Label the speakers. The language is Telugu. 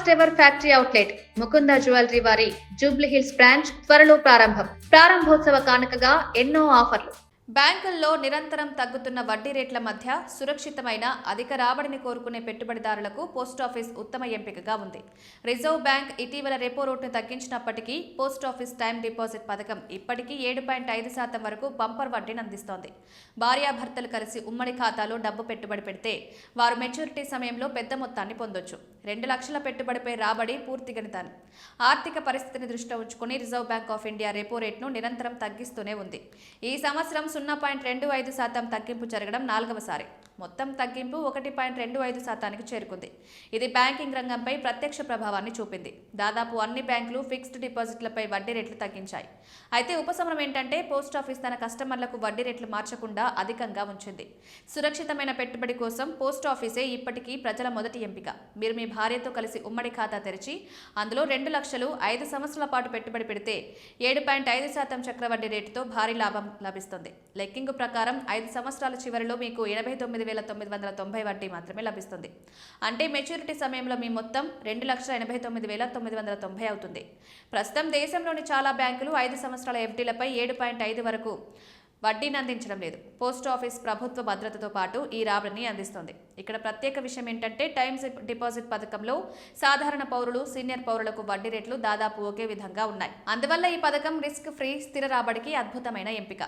Speaker 1: First ever factory outlet Mukunda jewellery వారి జూబ్లీ హిల్స్ బ్రాంచ్ త్వరలో ప్రారంభోత్సవ కానుకగా ఎన్నో ఆఫర్లు. బ్యాంకుల్లో నిరంతరం తగ్గుతున్న వడ్డీ రేట్ల మధ్య సురక్షితమైన అధిక రాబడిని కోరుకునే పెట్టుబడిదారులకు పోస్టాఫీస్ ఉత్తమ ఎంపికగా ఉంది. రిజర్వ్ బ్యాంక్ ఇటీవల రెపో రేటును తగ్గించినప్పటికీ పోస్టాఫీస్ టైమ్ డిపాజిట్ పథకం ఇప్పటికీ 7.5% వరకు బంపర్ వడ్డీని అందిస్తోంది. భార్యాభర్తలు కలిసి ఉమ్మడి ఖాతాలో డబ్బు పెట్టుబడి పెడితే వారు మెచ్యూరిటీ సమయంలో పెద్ద మొత్తాన్ని పొందొచ్చు. 2 లక్షల పెట్టుబడిపై రాబడి పూర్తి గణితాన్ని. ఆర్థిక పరిస్థితిని దృష్టిలో ఉంచుకుని reserve bank of India repo రేటును నిరంతరం తగ్గిస్తూనే ఉంది. ఈ సంవత్సరం 0.25% తగ్గింపు జరగడం 4వసారి. మొత్తం తగ్గింపు 1.25%కి చేరుకుంది. ఇది బ్యాంకింగ్ రంగంపై ప్రత్యక్ష ప్రభావాన్ని చూపింది. దాదాపు అన్ని బ్యాంకులు ఫిక్స్డ్ డిపాజిట్లపై వడ్డీ రేట్లు తగ్గించాయి. అయితే ఉపశమనం ఏంటంటే పోస్టాఫీస్ తన కస్టమర్లకు వడ్డీ రేట్లు మార్చకుండా అధికంగా ఉంచింది. సురక్షితమైన పెట్టుబడి కోసం పోస్టాఫీసే ఇప్పటికీ ప్రజల మొదటి ఎంపిక. మీరు మీ భార్యతో కలిసి ఉమ్మడి ఖాతా తెరిచి అందులో 2 లక్షలు 5 సంవత్సరాల పాటు పెట్టుబడి పెడితే 7.5% చక్రవడ్డీ రేటుతో భారీ లాభం లభిస్తుంది. లెక్కింగ్ ప్రకారం 5 సంవత్సరాల చివరిలో మీకు 89,990 వడ్డీ మాత్రమే లభిస్తుంది. అంటే మెచ్యూరిటీ సమయంలో మీ మొత్తం 2,89,990 అవుతుంది. ప్రస్తుతం దేశంలోని చాలా బ్యాంకులు 5 సంవత్సరాల ఎఫ్డీలపై 7.5 వరకు వడ్డీని అందించడం లేదు. పోస్టాఫీస్ ప్రభుత్వ భద్రతతో పాటు ఈ రాబడిని అందిస్తోంది. ఇక్కడ ప్రత్యేక విషయం ఏంటంటే టైమ్ డిపాజిట్ పథకంలో సాధారణ పౌరులు, సీనియర్ పౌరులకు వడ్డీ రేట్లు దాదాపు ఒకే విధంగా ఉన్నాయి. అందువల్ల ఈ పథకం రిస్క్ ఫ్రీ, స్థిర రాబడికి అద్భుతమైన ఎంపిక.